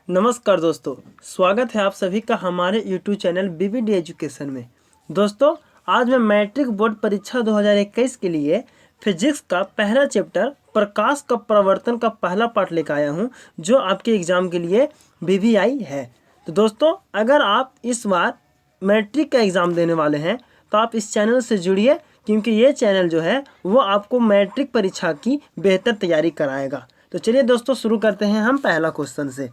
नमस्कार दोस्तों, स्वागत है आप सभी का हमारे YouTube चैनल BBD एजुकेशन में। दोस्तों, आज मैं मैट्रिक बोर्ड परीक्षा 2021 के लिए फिजिक्स का पहला चैप्टर प्रकाश का प्रवर्तन का पहला पार्ट लेकर आया हूं, जो आपके एग्जाम के लिए BVI है। तो दोस्तों, अगर आप इस बार मैट्रिक का एग्ज़ाम देने वाले हैं तो आप इस चैनल से जुड़िए, क्योंकि ये चैनल जो है वो आपको मैट्रिक परीक्षा की बेहतर तैयारी कराएगा। तो चलिए दोस्तों, शुरू करते हैं हम पहला क्वेश्चन से।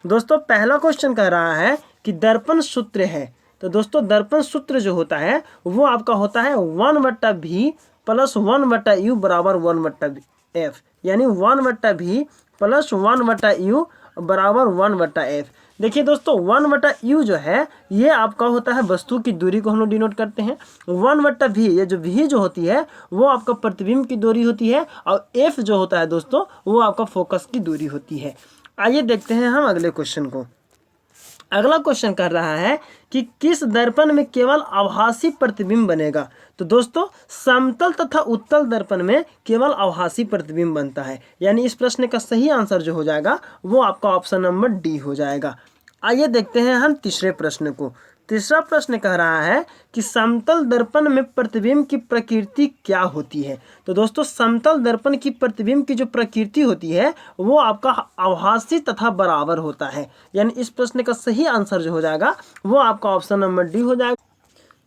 दोस्तों, पहला क्वेश्चन कह रहा है कि दर्पण सूत्र है। तो दोस्तों, दर्पण सूत्र जो होता है वो आपका होता है 1/v प्लस 1/u बराबर 1/f, यानी 1/v प्लस 1/u बराबर 1/f। देखिए दोस्तों, 1/u जो है ये आपका होता है वस्तु की दूरी को हम लोग डिनोट करते हैं। 1/v, ये जो v जो होती है वो आपका प्रतिबिंब की दूरी होती है, और f जो होता है दोस्तों वो आपका फोकस की दूरी होती है। आइए देखते हैं हम अगले क्वेश्चन को। अगला क्वेश्चन कर रहा है कि किस दर्पण में केवल आभासी प्रतिबिंब बनेगा। तो दोस्तों, समतल तथा उत्तल दर्पण में केवल आभासी प्रतिबिंब बनता है, यानी इस प्रश्न का सही आंसर जो हो जाएगा वो आपका ऑप्शन नंबर डी हो जाएगा। आइए देखते हैं हम तीसरे प्रश्न को। तीसरा प्रश्न कह रहा है कि समतल दर्पण में प्रतिबिंब की प्रकृति क्या होती है। तो दोस्तों, समतल दर्पण की प्रतिबिंब की जो प्रकृति होती है वो आपका आभासी तथा बराबर होता है, यानी इस प्रश्न का सही आंसर जो हो जाएगा वो आपका ऑप्शन नंबर डी हो जाएगा।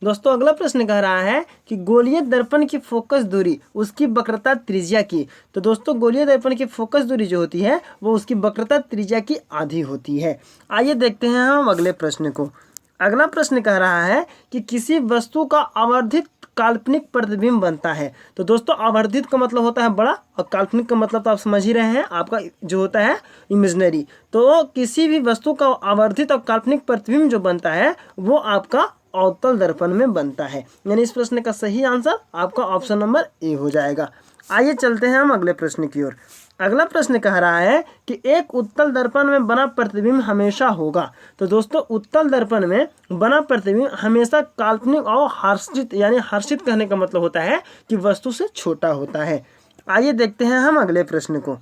दोस्तों, अगला प्रश्न कह रहा है कि गोलीय दर्पण की फोकस दूरी उसकी वक्रता त्रिज्या की। तो दोस्तों, गोलीय दर्पण की फोकस दूरी जो होती है वो उसकी वक्रता त्रिज्या की आधी होती है। आइए देखते हैं हम अगले प्रश्न को। अगला प्रश्न कह रहा है कि किसी वस्तु का आवर्धित काल्पनिक प्रतिबिंब बनता है। तो दोस्तों, आवर्धित का मतलब होता है बड़ा, और काल्पनिक का मतलब तो आप समझ ही रहे हैं, आपका जो होता है इमेजिनरी। तो किसी भी वस्तु का आवर्धित और काल्पनिक प्रतिबिंब जो बनता है वो आपका अवतल दर्पण में बनता है, यानी इस प्रश्न का सही आंसर आपका ऑप्शन नंबर ए हो जाएगा। आइए चलते हैं हम अगले प्रश्न की ओर। अगला प्रश्न कह रहा है कि एक उत्तल दर्पण में बना प्रतिबिंब हमेशा होगा। तो दोस्तों, उत्तल दर्पण में बना प्रतिबिंब हमेशा काल्पनिक और हर्षित, यानी हर्षित कहने का मतलब होता है कि वस्तु से छोटा होता है। आइए देखते हैं हम अगले प्रश्न को।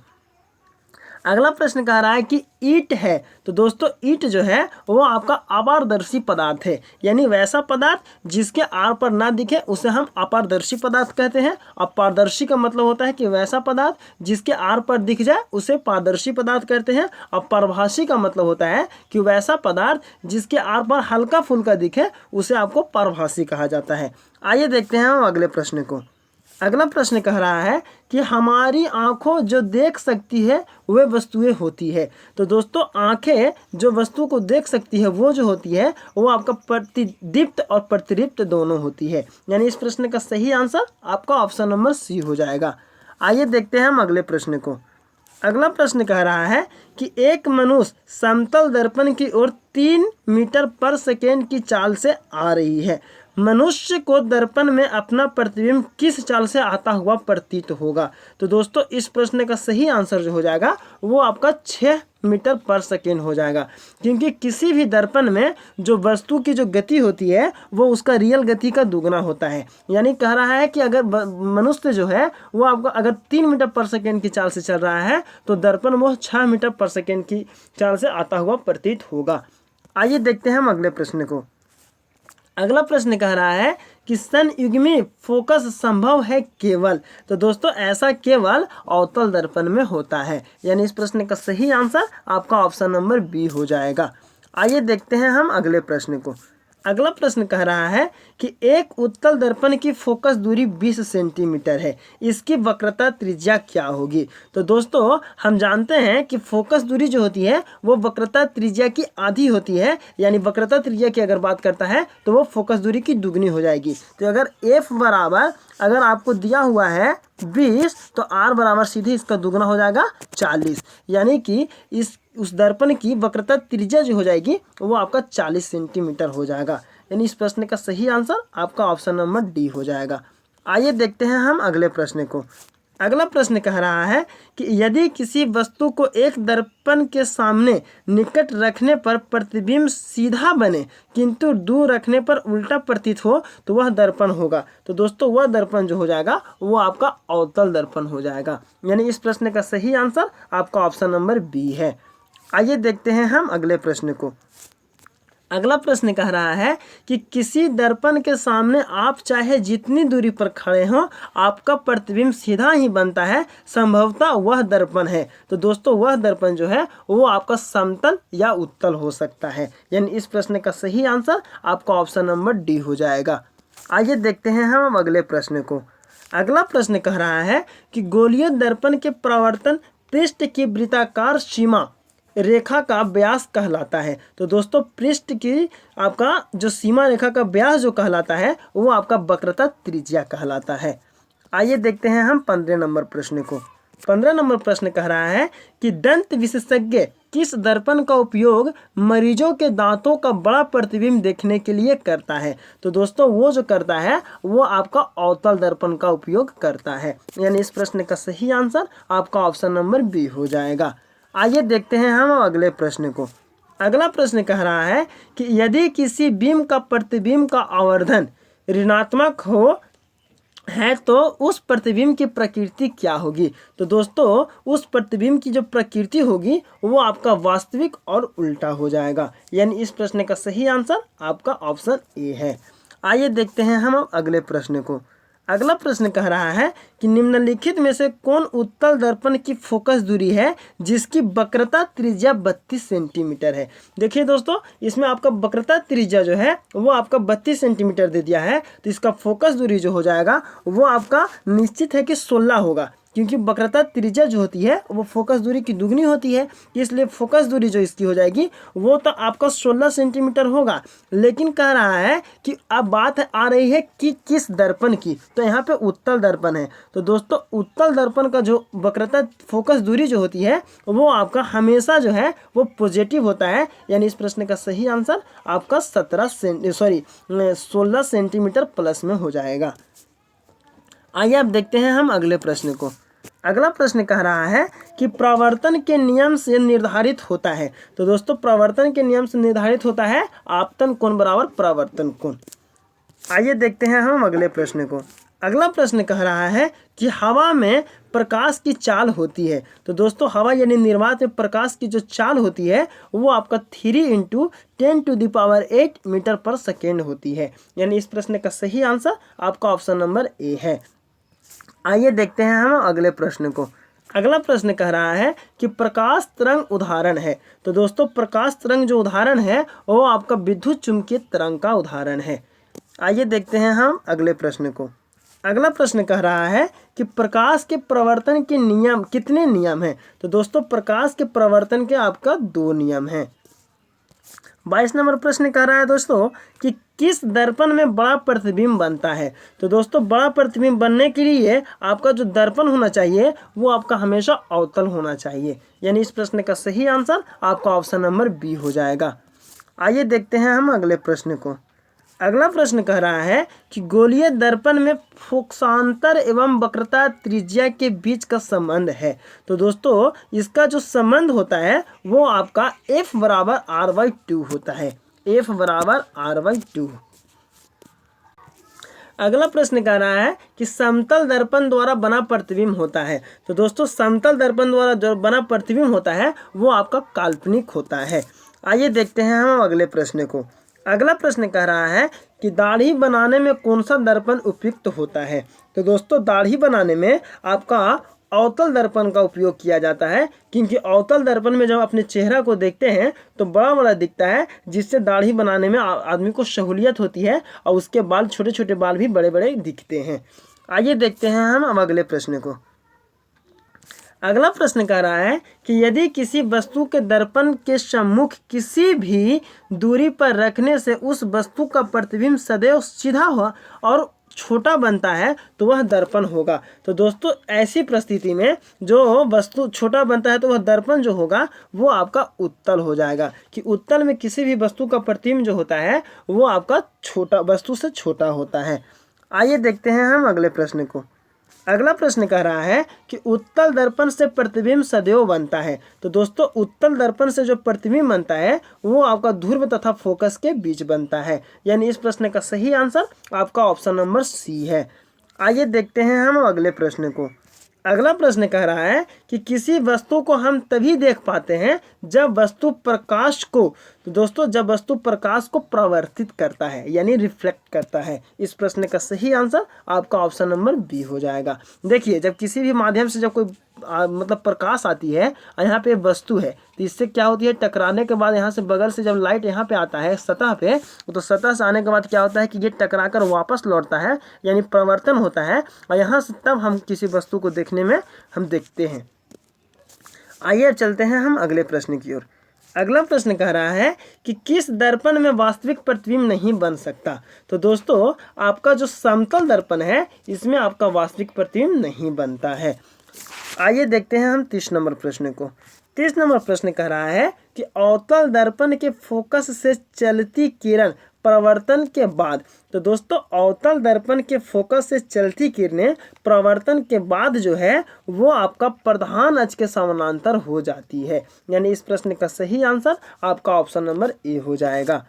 अगला प्रश्न कह रहा है कि ईंट है। तो दोस्तों, ईंट जो है वो आपका अपारदर्शी पदार्थ है, यानी वैसा पदार्थ जिसके आर पर ना दिखे उसे हम अपारदर्शी पदार्थ कहते हैं। अपारदर्शी का मतलब होता है कि वैसा पदार्थ जिसके आर पर दिख जाए उसे पारदर्शी पदार्थ कहते हैं। और परभाषी का मतलब होता है कि वैसा पदार्थ जिसके आर पर हल्का फुल्का दिखे उसे आपको परभाषी कहा जाता है। आइए देखते हैं हम अगले प्रश्न को। अगला प्रश्न कह रहा है कि हमारी आंखों जो देख सकती है वे वस्तुएं होती है। तो दोस्तों, आंखें जो वस्तु को देख सकती है वो जो होती है वो आपका प्रतिदीप्त और प्रतिदीप्त दोनों होती है, यानी इस प्रश्न का सही आंसर आपका ऑप्शन नंबर सी हो जाएगा। आइए देखते हैं हम अगले प्रश्न को। अगला प्रश्न कह रहा है कि एक मनुष्य समतल दर्पण की ओर 3 मीटर पर सेकेंड की चाल से आ रही है। मनुष्य को दर्पण में अपना प्रतिबिंब किस चाल से आता हुआ प्रतीत होगा। तो दोस्तों, इस प्रश्न का सही आंसर जो हो जाएगा वो आपका 6 मीटर पर सेकेंड हो जाएगा, क्योंकि किसी भी दर्पण में जो वस्तु की जो गति होती है वो उसका रियल गति का दुगना होता है। यानी कह रहा है कि अगर मनुष्य जो है वो आपको अगर 3 मीटर पर सेकेंड की चाल से चल रहा है तो दर्पण वो 6 मीटर पर सेकेंड की चाल से आता हुआ प्रतीत होगा। आइए देखते हैं हम अगले प्रश्न को। अगला प्रश्न कह रहा है कि संयुग्मी फोकस संभव है केवल। तो दोस्तों, ऐसा केवल अवतल दर्पण में होता है, यानी इस प्रश्न का सही आंसर आपका ऑप्शन नंबर बी हो जाएगा। आइए देखते हैं हम अगले प्रश्न को। अगला प्रश्न कह रहा है कि एक उत्तल दर्पण की फोकस दूरी 20 सेंटीमीटर है, इसकी वक्रता त्रिज्या क्या होगी। तो दोस्तों, हम जानते हैं कि फोकस दूरी जो होती है वो वक्रता त्रिज्या की आधी होती है, यानी वक्रता त्रिज्या की अगर बात करता है तो वो फोकस दूरी की दुगनी हो जाएगी। तो अगर f बराबर अगर आपको दिया हुआ है 20 तो r बराबर सीधे इसका दुगना हो जाएगा 40, यानी कि उस दर्पण की वक्रता त्रिज्या जो हो जाएगी वो आपका 40 सेंटीमीटर हो जाएगा, यानी इस प्रश्न का सही आंसर आपका ऑप्शन नंबर डी हो जाएगा। आइए देखते हैं हम अगले प्रश्न को। अगला प्रश्न कह रहा है कि यदि किसी वस्तु को एक दर्पण के सामने निकट रखने पर प्रतिबिंब सीधा बने किंतु दूर रखने पर उल्टा प्रतीत हो तो वह दर्पण होगा। तो दोस्तों, वह दर्पण जो हो जाएगा वो आपका अवतल दर्पण हो जाएगा, यानी इस प्रश्न का सही आंसर आपका ऑप्शन नंबर बी है। आइए देखते हैं हम अगले प्रश्न को। अगला प्रश्न कह रहा है कि किसी दर्पण के सामने आप चाहे जितनी दूरी पर खड़े हों आपका प्रतिबिंब सीधा ही बनता है, संभवतः वह दर्पण है। तो दोस्तों वह दर्पण जो है वो आपका समतल या उत्तल हो सकता है, यानी इस प्रश्न का सही आंसर आपका ऑप्शन नंबर डी हो जाएगा। आइए देखते हैं हम अगले प्रश्न को। अगला प्रश्न कह रहा है कि गोलीय दर्पण के परावर्तन पृष्ठ की वृत्ताकार सीमा रेखा का व्यास कहलाता है। तो दोस्तों पृष्ठ की आपका जो सीमा रेखा का व्यास जो कहलाता है वो आपका वक्रता त्रिज्या कहलाता है। आइए देखते हैं हम 15 नंबर प्रश्न को। 15 नंबर प्रश्न कह रहा है कि दंत विशेषज्ञ किस दर्पण का उपयोग मरीजों के दांतों का बड़ा प्रतिबिंब देखने के लिए करता है। तो दोस्तों वो जो करता है वो आपका अवतल दर्पण का उपयोग करता है, यानी इस प्रश्न का सही आंसर आपका ऑप्शन नंबर बी हो जाएगा। आइए देखते हैं हम अगले प्रश्न को। अगला प्रश्न कह रहा है कि यदि किसी बीम का प्रतिबिंब का आवर्धन ऋणात्मक हो है तो उस प्रतिबिंब की प्रकृति क्या होगी। तो दोस्तों उस प्रतिबिंब की जो प्रकृति होगी वो आपका वास्तविक और उल्टा हो जाएगा, यानी इस प्रश्न का सही आंसर आपका ऑप्शन ए है। आइए देखते हैं हम अगले प्रश्न को। अगला प्रश्न कह रहा है कि निम्नलिखित में से कौन उत्तल दर्पण की फोकस दूरी है जिसकी वक्रता त्रिज्या 32 सेंटीमीटर है। देखिए दोस्तों इसमें आपका वक्रता त्रिज्या जो है वो आपका 32 सेंटीमीटर दे दिया है, तो इसका फोकस दूरी जो हो जाएगा वो आपका निश्चित है कि 16 होगा, क्योंकि वक्रता त्रिज्या जो होती है वो फोकस दूरी की दुगनी होती है, इसलिए फोकस दूरी जो इसकी हो जाएगी वो तो आपका 16 सेंटीमीटर होगा। लेकिन कह रहा है कि अब बात आ रही है कि किस दर्पण की, तो यहाँ पे उत्तल दर्पण है। तो दोस्तों उत्तल दर्पण का जो वक्रता फोकस दूरी जो होती है वो आपका हमेशा जो है वो पॉजिटिव होता है, यानी इस प्रश्न का सही आंसर आपका 16 सेंटीमीटर प्लस में हो जाएगा। आइए अब देखते हैं हम अगले प्रश्न को। अगला प्रश्न कह रहा है कि प्रवर्तन के नियम से निर्धारित होता है। तो दोस्तों प्रवर्तन के नियम से निर्धारित होता है आपतन कोण बराबर प्रवर्तन कोण। आइए देखते हैं हम अगले प्रश्न को। अगला प्रश्न कह रहा है कि हवा में प्रकाश की चाल होती है। तो दोस्तों हवा यानी निर्वात में प्रकाश की जो चाल होती है वो आपका 3 × 10⁸ मीटर पर सेकेंड होती है, यानी इस प्रश्न का सही आंसर आपका ऑप्शन नंबर ए है। आइए देखते हैं हम अगले प्रश्न को। अगला प्रश्न कह रहा है कि प्रकाश तरंग उदाहरण है। तो दोस्तों प्रकाश तरंग जो उदाहरण है वो आपका विद्युत चुम्बकीय तरंग का उदाहरण है। आइए देखते हैं हम अगले प्रश्न को। अगला प्रश्न कह रहा है कि प्रकाश के प्रवर्तन के नियम कितने नियम हैं। तो दोस्तों प्रकाश के प्रवर्तन के आपका 2 नियम हैं। 22 नंबर प्रश्न कह रहा है दोस्तों कि किस दर्पण में बड़ा प्रतिबिंब बनता है। तो दोस्तों बड़ा प्रतिबिंब बनने के लिए आपका जो दर्पण होना चाहिए वो आपका हमेशा अवतल होना चाहिए, यानी इस प्रश्न का सही आंसर आपका ऑप्शन नंबर बी हो जाएगा। आइए देखते हैं हम अगले प्रश्न को। अगला प्रश्न कह रहा है कि गोलीय दर्पण में फोकसांतर एवं वक्रता त्रिज्या के बीच का संबंध है। तो दोस्तों इसका जो संबंध होता है वो आपका F बराबर R/2 होता है, F बराबर R/2। अगला प्रश्न कह रहा है कि समतल दर्पण द्वारा बना प्रतिबिंब होता है। तो दोस्तों समतल दर्पण द्वारा जो बना प्रतिबिंब होता है वो आपका काल्पनिक होता है। आइए देखते हैं हम अगले प्रश्न को। अगला प्रश्न कह रहा है कि दाढ़ी बनाने में कौन सा दर्पण उपयुक्त होता है। तो दोस्तों दाढ़ी बनाने में आपका अवतल दर्पण का उपयोग किया जाता है, क्योंकि अवतल दर्पण में जब अपने चेहरा को देखते हैं तो बड़ा बड़ा दिखता है, जिससे दाढ़ी बनाने में आदमी को सहूलियत होती है और उसके बाल छोटे छोटे बाल भी बड़े बड़े दिखते हैं। आइए देखते हैं हम अब अगले प्रश्न को। अगला प्रश्न कह रहा है कि यदि किसी वस्तु के दर्पण के सम्मुख किसी भी दूरी पर रखने से उस वस्तु का प्रतिबिंब सदैव सीधा हुआ और छोटा बनता है तो वह दर्पण होगा। तो दोस्तों ऐसी परिस्थिति में जो वस्तु छोटा बनता है तो वह दर्पण जो होगा वो आपका उत्तल हो जाएगा, कि उत्तल में किसी भी वस्तु का प्रतिबिंब जो होता है वो आपका छोटा वस्तु से छोटा होता है। आइए देखते हैं हम अगले प्रश्न को। अगला प्रश्न कह रहा है कि उत्तल दर्पण से प्रतिबिंब सदैव बनता है। तो दोस्तों उत्तल दर्पण से जो प्रतिबिंब बनता है वो आपका ध्रुव तथा फोकस के बीच बनता है, यानी इस प्रश्न का सही आंसर आपका ऑप्शन नंबर सी है। आइए देखते हैं हम अगले प्रश्न को। अगला प्रश्न कह रहा है कि किसी वस्तु को हम तभी देख पाते हैं जब वस्तु प्रकाश को, तो दोस्तों जब वस्तु प्रकाश को प्रवर्तित करता है यानी रिफ्लेक्ट करता है। इस प्रश्न का सही आंसर आपका ऑप्शन नंबर बी हो जाएगा। देखिए जब किसी भी माध्यम से जब कोई मतलब प्रकाश आती है और यहाँ पे वस्तु है तो इससे क्या होती है, टकराने के बाद यहाँ से बगल से जब लाइट यहाँ पे आता है सतह पे, तो सतह से आने के बाद क्या होता है कि ये टकराकर वापस लौटता है यानी प्रवर्तन होता है और यहाँ से तब हम किसी वस्तु को देखने में हम देखते हैं। आइए अब चलते हैं हम अगले प्रश्न की ओर। अगला प्रश्न कह रहा है कि किस दर्पण में वास्तविक प्रतिबिंब नहीं बन सकता। तो दोस्तों आपका जो समतल दर्पण है इसमें आपका वास्तविक प्रतिबिंब नहीं बनता है। आइए देखते हैं हम 30 नंबर प्रश्न को। 30 नंबर प्रश्न कह रहा है कि अवतल दर्पण के फोकस से चलती किरण प्रवर्तन के बाद, तो दोस्तों अवतल दर्पण के फोकस से चलती किरणें प्रवर्तन के बाद जो है वो आपका प्रधान अक्ष के समानांतर हो जाती है, यानी इस प्रश्न का सही आंसर आपका ऑप्शन नंबर ए हो जाएगा।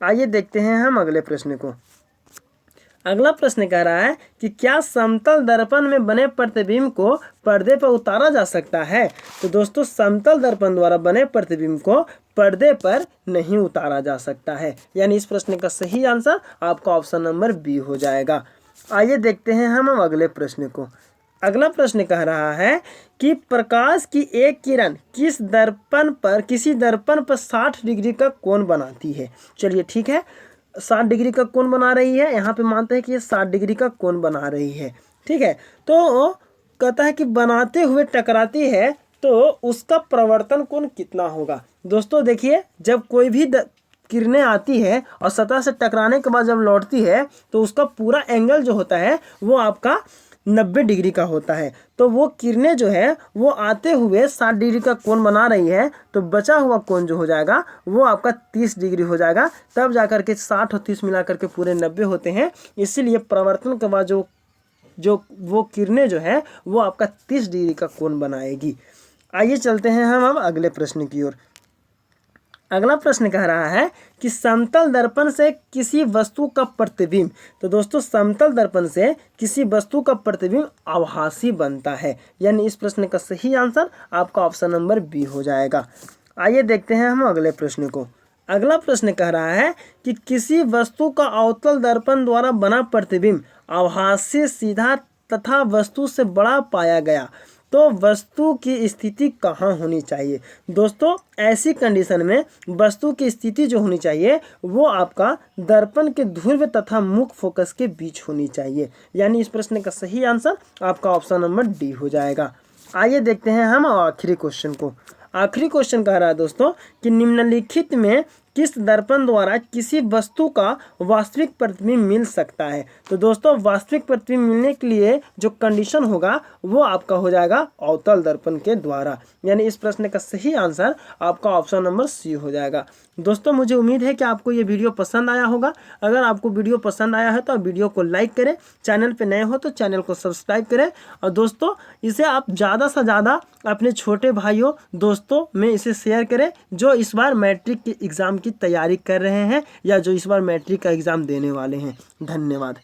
आइए देखते हैं हम अगले प्रश्न को। अगला प्रश्न कह रहा है कि क्या समतल दर्पण में बने प्रतिबिंब को पर्दे पर उतारा जा सकता है। तो दोस्तों समतल दर्पण द्वारा बने प्रतिबिंब को पर्दे पर नहीं उतारा जा सकता है, यानी इस प्रश्न का सही आंसर आपका ऑप्शन नंबर बी हो जाएगा। आइए देखते हैं हम अगले प्रश्न को। अगला प्रश्न कह रहा है कि प्रकाश की एक किरण किसी दर्पण पर 60 डिग्री का कोण बनाती है। चलिए ठीक है, 60 डिग्री का कोण बना रही है, यहाँ पे मानते हैं कि ये 60 डिग्री का कोण बना रही है। ठीक है, तो कहता है कि बनाते हुए टकराती है तो उसका प्रवर्तन कोण कितना होगा। दोस्तों देखिए जब कोई भी किरणें आती है और सतह से टकराने के बाद जब लौटती है तो उसका पूरा एंगल जो होता है वो आपका 90 डिग्री का होता है। तो वो किरणें जो है वो आते हुए 60 डिग्री का कोण बना रही है, तो बचा हुआ कोण जो हो जाएगा वो आपका 30 डिग्री हो जाएगा। तब जाकर के 60 और 30 मिला करके पूरे 90 होते हैं। इसीलिए प्रवर्तन के बाद जो वो किरणें जो है वो आपका 30 डिग्री का कोण बनाएगी। आइए चलते हैं हम अब अगले प्रश्न की ओर। अगला प्रश्न कह रहा है कि समतल दर्पण से किसी वस्तु का प्रतिबिंब, तो दोस्तों समतल दर्पण से किसी वस्तु का प्रतिबिंब आभासी बनता है, यानी इस प्रश्न का सही आंसर आपका ऑप्शन नंबर बी हो जाएगा। आइए देखते हैं हम अगले प्रश्न को। अगला प्रश्न कह रहा है कि किसी वस्तु का अवतल दर्पण द्वारा बना प्रतिबिंब आभासी, सीधा तथा वस्तु से बड़ा पाया गया तो वस्तु की स्थिति कहाँ होनी चाहिए। दोस्तों ऐसी कंडीशन में वस्तु की स्थिति जो होनी चाहिए वो आपका दर्पण के ध्रुव तथा मुख्य फोकस के बीच होनी चाहिए, यानी इस प्रश्न का सही आंसर आपका ऑप्शन नंबर डी हो जाएगा। आइए देखते हैं हम आखिरी क्वेश्चन को। आखिरी क्वेश्चन कह रहा है दोस्तों कि निम्नलिखित में किस दर्पण द्वारा किसी वस्तु का वास्तविक प्रतिबिंब मिल सकता है। तो दोस्तों वास्तविक प्रतिबिंब मिलने के लिए जो कंडीशन होगा वो आपका हो जाएगा अवतल दर्पण के द्वारा, यानी इस प्रश्न का सही आंसर आपका ऑप्शन नंबर सी हो जाएगा। दोस्तों मुझे उम्मीद है कि आपको ये वीडियो पसंद आया होगा। अगर आपको वीडियो पसंद आया है तो आप वीडियो को लाइक करें, चैनल पे नए हो तो चैनल को सब्सक्राइब करें और दोस्तों इसे आप ज़्यादा से ज़्यादा अपने छोटे भाइयों दोस्तों में इसे शेयर करें जो इस बार मैट्रिक के एग्ज़ाम की तैयारी कर रहे हैं या जो इस बार मैट्रिक का एग्ज़ाम देने वाले हैं। धन्यवाद।